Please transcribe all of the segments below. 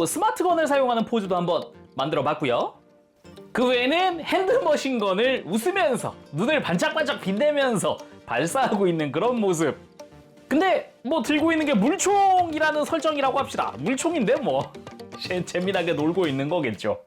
그리고 스마트건을 사용하는 포즈도 한번 만들어 봤고요. 그 외에는 핸드머신건을 웃으면서 눈을 반짝반짝 빛내면서 발사하고 있는 그런 모습. 근데 뭐 들고 있는 게 물총이라는 설정이라고 합시다. 물총인데 뭐 재미나게 놀고 있는 거겠죠.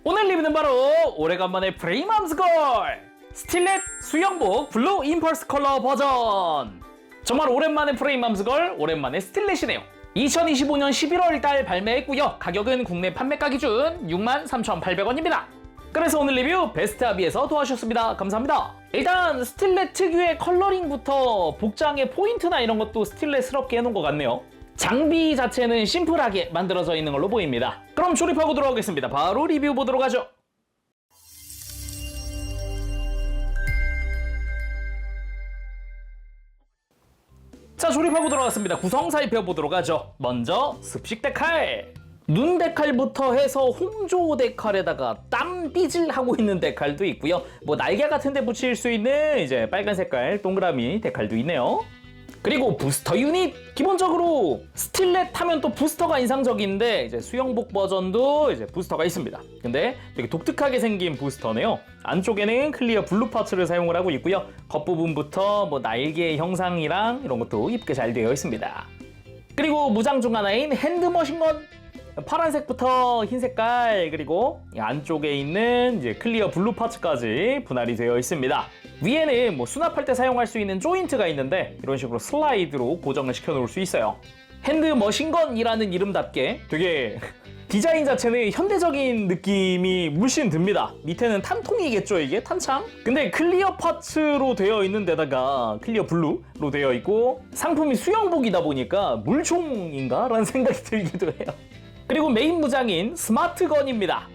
오늘 리뷰는 바로 오래간만에 프레임암스걸 스틸렛 수영복 블루 임펄스 컬러 버전. 정말 오랜만에 프레임암스걸, 오랜만에 스틸렛이네요. 2025년 11월 달 발매했고요. 가격은 국내 판매가 기준 63,800원입니다. 그래서 오늘 리뷰 베스트아비에서 도와주셨습니다. 감사합니다. 일단 스틸렛 특유의 컬러링부터 복장의 포인트나 이런 것도 스틸렛스럽게 해놓은 것 같네요. 장비 자체는 심플하게 만들어져 있는 걸로 보입니다. 그럼 조립하고 들어가겠습니다. 바로 리뷰 보도록 하죠. 자, 조립하고 들어갔습니다. 구성 살펴보도록 하죠. 먼저 습식 데칼. 눈 데칼부터 해서 홍조 데칼에다가 땀 삐질하고 있는 데칼도 있고요. 뭐 날개 같은 데 붙일 수 있는 이제 빨간 색깔 동그라미 데칼도 있네요. 그리고 부스터 유닛! 기본적으로 스틸렛 하면 또 부스터가 인상적인데 이제 수영복 버전도 이제 부스터가 있습니다. 근데 되게 독특하게 생긴 부스터네요. 안쪽에는 클리어 블루 파츠를 사용을 하고 있고요. 겉부분부터 뭐 날개 형상이랑 이런 것도 이쁘게 잘 되어 있습니다. 그리고 무장 중 하나인 핸드머신건! 파란색부터 흰 색깔, 그리고 안쪽에 있는 이제 클리어 블루 파츠까지 분할이 되어 있습니다. 위에는 뭐 수납할 때 사용할 수 있는 조인트가 있는데 이런 식으로 슬라이드로 고정을 시켜 놓을 수 있어요. 핸드머신건이라는 이름답게 되게 디자인 자체는 현대적인 느낌이 물씬 듭니다. 밑에는 탄통이겠죠, 이게? 탄창? 근데 클리어 파츠로 되어 있는 데다가 클리어 블루로 되어 있고 상품이 수영복이다 보니까 물총인가? 라는 생각이 들기도 해요. 그리고 메인 무장인 스마트건입니다.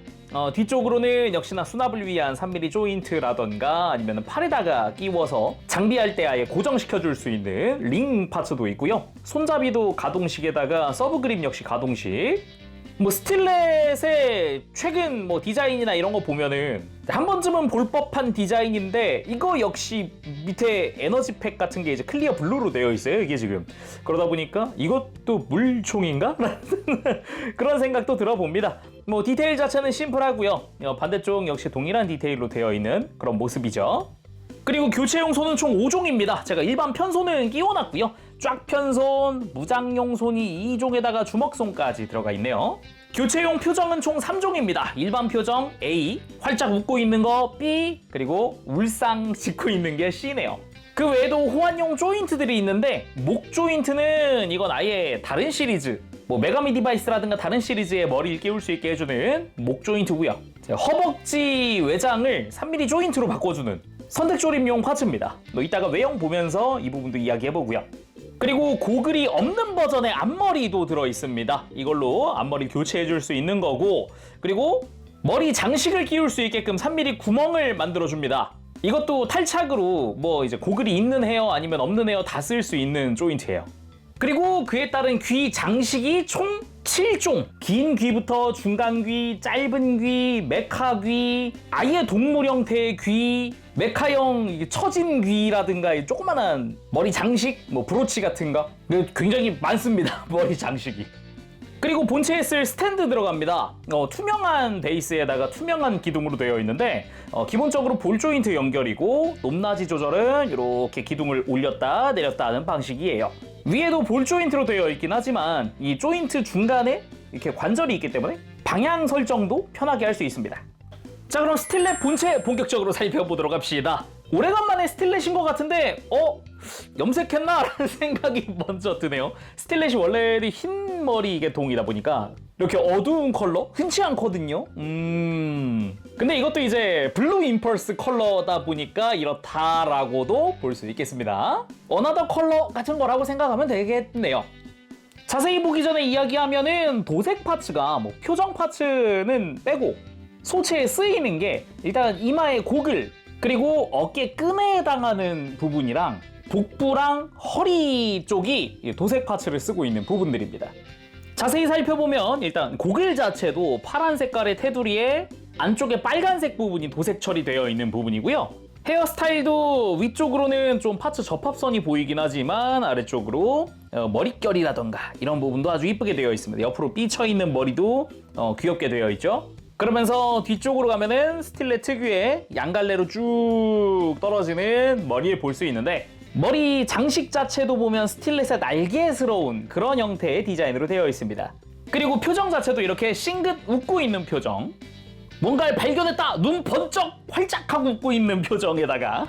뒤쪽으로는 역시나 수납을 위한 3mm 조인트라던가 아니면 팔에다가 끼워서 장비할 때 아예 고정시켜줄 수 있는 링 파츠도 있고요. 손잡이도 가동식에다가 서브 그립 역시 가동식. 뭐 스틸렛의 최근 뭐 디자인이나 이런 거 보면은 한 번쯤은 볼 법한 디자인인데 이거 역시 밑에 에너지팩 같은 게 이제 클리어 블루로 되어 있어요, 이게 지금. 그러다 보니까 이것도 물총인가? 그런 생각도 들어봅니다. 뭐 디테일 자체는 심플하고요. 반대쪽 역시 동일한 디테일로 되어 있는 그런 모습이죠. 그리고 교체용 손은 총 5종입니다. 제가 일반 편손은 끼워놨고요. 쫙 편손, 무장용 손이 2종에다가 주먹손까지 들어가 있네요. 교체용 표정은 총 3종입니다. 일반 표정 A, 활짝 웃고 있는 거 B, 그리고 울상 짚고 있는 게 C네요. 그 외에도 호환용 조인트들이 있는데 목 조인트는 이건 아예 다른 시리즈, 뭐 메가미 디바이스라든가 다른 시리즈에 머리를 끼울 수 있게 해주는 목 조인트고요. 허벅지 외장을 3mm 조인트로 바꿔주는 선택 조립용 파츠입니다. 이따가 외형 보면서 이 부분도 이야기해보고요. 그리고 고글이 없는 버전의 앞머리도 들어있습니다. 이걸로 앞머리 교체해줄 수 있는 거고, 그리고 머리 장식을 끼울 수 있게끔 3mm 구멍을 만들어줍니다. 이것도 탈착으로 뭐 이제 고글이 있는 헤어 아니면 없는 헤어 다 쓸 수 있는 조인트예요. 그리고 그에 따른 귀 장식이 총 7종! 긴 귀부터 중간 귀, 짧은 귀, 메카 귀, 아예 동물 형태의 귀, 메카형 처진 귀라든가 조그만한 머리 장식, 뭐 브로치 같은 거 굉장히 많습니다. 머리 장식이. 그리고 본체에 쓸 스탠드 들어갑니다. 투명한 베이스에다가 투명한 기둥으로 되어 있는데 기본적으로 볼 조인트 연결이고 높낮이 조절은 이렇게 기둥을 올렸다 내렸다 하는 방식이에요. 위에도 볼 조인트로 되어 있긴 하지만 이 조인트 중간에 이렇게 관절이 있기 때문에 방향 설정도 편하게 할 수 있습니다. 자, 그럼 스틸렛 본체 본격적으로 살펴보도록 합시다. 오래간만에 스틸렛인 것 같은데 염색했나? 라는 생각이 먼저 드네요. 스틸렛이 원래는 흰 머리 이게 동이다 보니까 이렇게 어두운 컬러? 흔치 않거든요. 근데 이것도 이제 블루 임펄스 컬러다 보니까 이렇다라고도 볼 수 있겠습니다. 어나더 컬러 같은 거라고 생각하면 되겠네요. 자세히 보기 전에 이야기하면은 도색 파츠가 뭐 표정 파츠는 빼고 소체에 쓰이는 게 일단 이마의 고글, 그리고 어깨 끈에 해당하는 부분이랑 복부랑 허리 쪽이 도색 파츠를 쓰고 있는 부분들입니다. 자세히 살펴보면 일단 고글 자체도 파란 색깔의 테두리에 안쪽에 빨간색 부분이 도색 처리되어 있는 부분이고요. 헤어스타일도 위쪽으로는 좀 파츠 접합선이 보이긴 하지만 아래쪽으로 머릿결이라던가 이런 부분도 아주 이쁘게 되어 있습니다. 옆으로 삐쳐있는 머리도 귀엽게 되어 있죠. 그러면서 뒤쪽으로 가면은 스틸렛 특유의 양갈래로 쭉 떨어지는 머리를 볼 수 있는데 머리 장식 자체도 보면 스틸렛의 날개스러운 그런 형태의 디자인으로 되어 있습니다. 그리고 표정 자체도 이렇게 싱긋 웃고 있는 표정, 뭔가를 발견했다! 눈 번쩍 활짝 하고 웃고 있는 표정에다가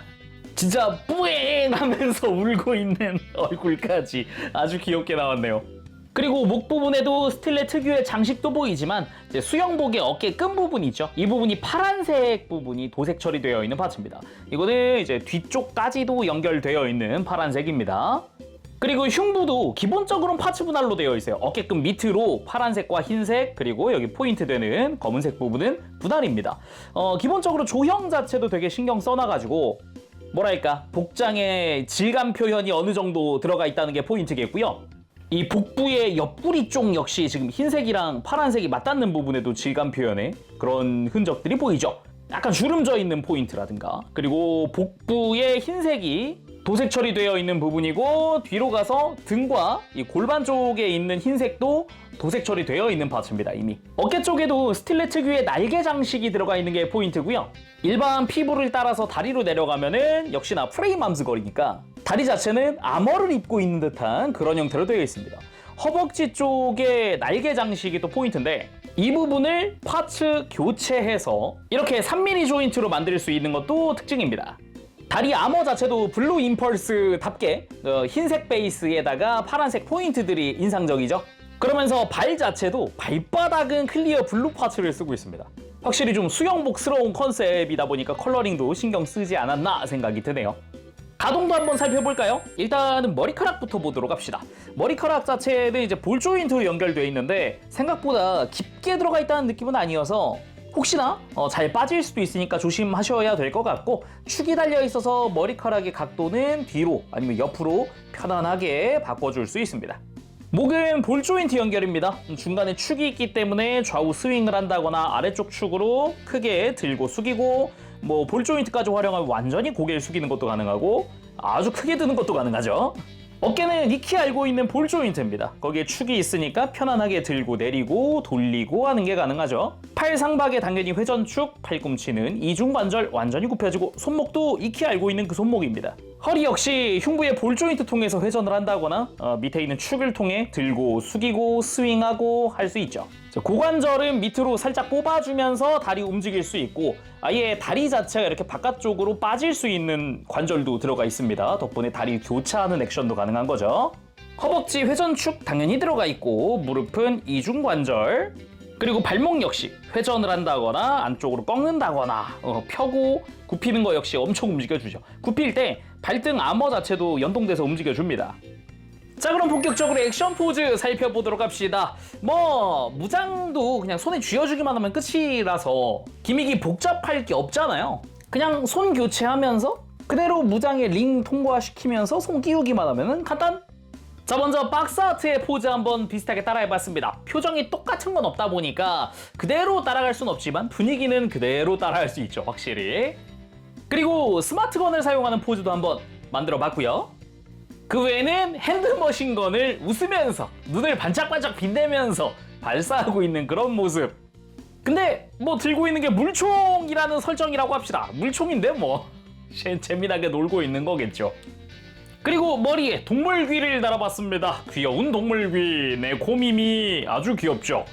진짜 뿌잉 하면서 울고 있는 얼굴까지 아주 귀엽게 나왔네요. 그리고 목 부분에도 스틸렛 특유의 장식도 보이지만 이제 수영복의 어깨 끈 부분이 있죠. 이 부분이 파란색 부분이 도색 처리되어 있는 파츠입니다. 이거는 이제 뒤쪽까지도 연결되어 있는 파란색입니다. 그리고 흉부도 기본적으로는 파츠 분할로 되어 있어요. 어깨끈 밑으로 파란색과 흰색 그리고 여기 포인트 되는 검은색 부분은 분할입니다. 기본적으로 조형 자체도 되게 신경 써놔가지고 뭐랄까 복장의 질감 표현이 어느 정도 들어가 있다는 게 포인트겠고요. 이 복부의 옆구리 쪽 역시 지금 흰색이랑 파란색이 맞닿는 부분에도 질감 표현의 그런 흔적들이 보이죠. 약간 주름져 있는 포인트라든가 그리고 복부의 흰색이 도색 처리되어 있는 부분이고 뒤로 가서 등과 이 골반 쪽에 있는 흰색도 도색 처리되어 있는 파츠입니다. 이미 어깨 쪽에도 스틸렛 특유의 날개 장식이 들어가 있는 게 포인트고요. 일반 피부를 따라서 다리로 내려가면은 역시나 프레임 암스 거리니까 다리 자체는 아머를 입고 있는 듯한 그런 형태로 되어 있습니다. 허벅지 쪽에 날개 장식이 또 포인트인데 이 부분을 파츠 교체해서 이렇게 3mm 조인트로 만들 수 있는 것도 특징입니다. 다리 아머 자체도 블루 임펄스답게 흰색 베이스에다가 파란색 포인트들이 인상적이죠. 그러면서 발 자체도 발바닥은 클리어 블루 파츠를 쓰고 있습니다. 확실히 좀 수영복스러운 컨셉이다 보니까 컬러링도 신경 쓰지 않았나 생각이 드네요. 가동도 한번 살펴볼까요? 일단은 머리카락부터 보도록 합시다. 머리카락 자체는 이제 볼 조인트로 연결되어 있는데 생각보다 깊게 들어가 있다는 느낌은 아니어서 혹시나 잘 빠질 수도 있으니까 조심하셔야 될 것 같고 축이 달려 있어서 머리카락의 각도는 뒤로 아니면 옆으로 편안하게 바꿔줄 수 있습니다. 목은 볼 조인트 연결입니다. 중간에 축이 있기 때문에 좌우 스윙을 한다거나 아래쪽 축으로 크게 들고 숙이고 뭐 볼 조인트까지 활용하면 완전히 고개를 숙이는 것도 가능하고 아주 크게 드는 것도 가능하죠. 어깨는 익히 알고 있는 볼 조인트입니다. 거기에 축이 있으니까 편안하게 들고 내리고 돌리고 하는 게 가능하죠. 팔 상박에 당연히 회전축, 팔꿈치는 이중관절 완전히 굽혀지고 손목도 익히 알고 있는 그 손목입니다. 허리 역시 흉부의 볼 조인트 통해서 회전을 한다거나 밑에 있는 축을 통해 들고 숙이고 스윙하고 할 수 있죠. 고관절은 밑으로 살짝 뽑아주면서 다리 움직일 수 있고 아예 다리 자체가 이렇게 바깥쪽으로 빠질 수 있는 관절도 들어가 있습니다. 덕분에 다리 교차하는 액션도 가능한 거죠. 허벅지 회전축 당연히 들어가 있고 무릎은 이중관절 그리고 발목 역시 회전을 한다거나 안쪽으로 꺾는다거나 펴고 굽히는 거 역시 엄청 움직여주죠. 굽힐 때 발등 아머 자체도 연동돼서 움직여줍니다. 자 그럼 본격적으로 액션 포즈 살펴보도록 합시다. 뭐 무장도 그냥 손에 쥐어주기만 하면 끝이라서 기믹이 복잡할 게 없잖아요. 그냥 손 교체하면서 그대로 무장의 링 통과시키면서 손 끼우기만 하면 간단. 자 먼저 박스아트의 포즈 한번 비슷하게 따라해봤습니다. 표정이 똑같은 건 없다 보니까 그대로 따라갈 순 없지만 분위기는 그대로 따라할 수 있죠 확실히. 그리고 스마트건을 사용하는 포즈도 한번 만들어봤고요. 그 외에는 핸드머신건을 웃으면서 눈을 반짝반짝 빛내면서 발사하고 있는 그런 모습. 근데 뭐 들고 있는 게 물총이라는 설정이라고 합시다. 물총인데 뭐 재미나게 놀고 있는 거겠죠. 그리고 머리에 동물귀를 달아봤습니다. 귀여운 동물귀. 네, 코미미 아주 귀엽죠.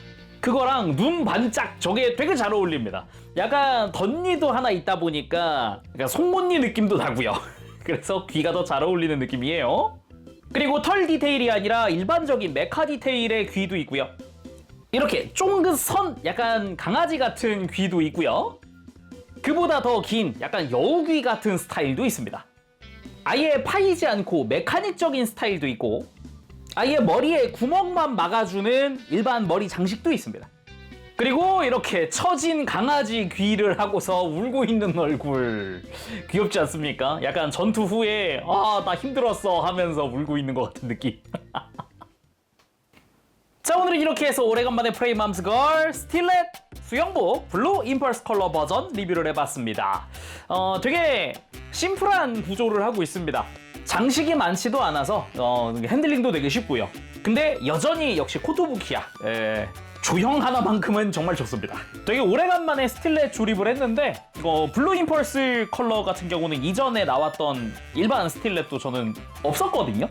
그거랑 눈 반짝 저게 되게 잘 어울립니다. 약간 덧니도 하나 있다 보니까 약간 송곳니 느낌도 나고요. 그래서 귀가 더 잘 어울리는 느낌이에요. 그리고 털 디테일이 아니라 일반적인 메카 디테일의 귀도 있고요. 이렇게 쫑긋 선 약간 강아지 같은 귀도 있고요. 그보다 더 긴 약간 여우귀 같은 스타일도 있습니다. 아예 파이지 않고 메카닉적인 스타일도 있고 아예 머리에 구멍만 막아주는 일반 머리 장식도 있습니다. 그리고 이렇게 처진 강아지 귀를 하고서 울고 있는 얼굴 귀엽지 않습니까? 약간 전투 후에 나 힘들었어 하면서 울고 있는 것 같은 느낌. 자 오늘은 이렇게 해서 오래간만에 프레임암스걸 스틸렛 수영복 블루 임펄스 컬러 버전 리뷰를 해봤습니다. 되게 심플한 구조를 하고 있습니다. 장식이 많지도 않아서 핸들링도 되게 쉽고요. 근데 여전히 역시 코토부키야. 조형 하나만큼은 정말 좋습니다. 되게 오래간만에 스틸렛 조립을 했는데 블루 임펄스 컬러 같은 경우는 이전에 나왔던 일반 스틸렛도 저는 없었거든요.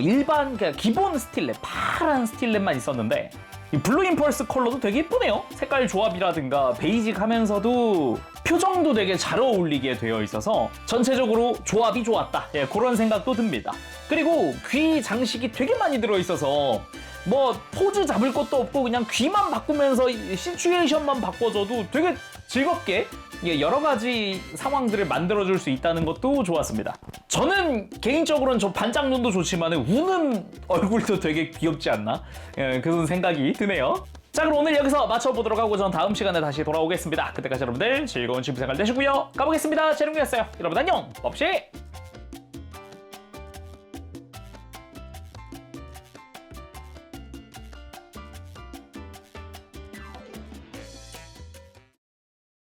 일반 그냥 기본 스틸렛, 파란 스틸렛만 있었는데 이 블루 임펄스 컬러도 되게 예쁘네요. 색깔 조합이라든가 베이직하면서도 표정도 되게 잘 어울리게 되어 있어서 전체적으로 조합이 좋았다. 그런 생각도 듭니다. 그리고 귀 장식이 되게 많이 들어있어서 뭐 포즈 잡을 것도 없고 그냥 귀만 바꾸면서 시츄에이션만 바꿔줘도 되게 즐겁게 여러 가지 상황들을 만들어줄 수 있다는 것도 좋았습니다. 저는 개인적으로는 저 반짝 눈도 좋지만 우는 얼굴도 되게 귀엽지 않나? 그런 생각이 드네요. 자, 그럼 오늘 여기서 마쳐보도록 하고 전 다음 시간에 다시 돌아오겠습니다. 그때까지 여러분들 즐거운 취미생활 되시고요. 가보겠습니다. 재롱이었어요. 여러분 안녕. 법시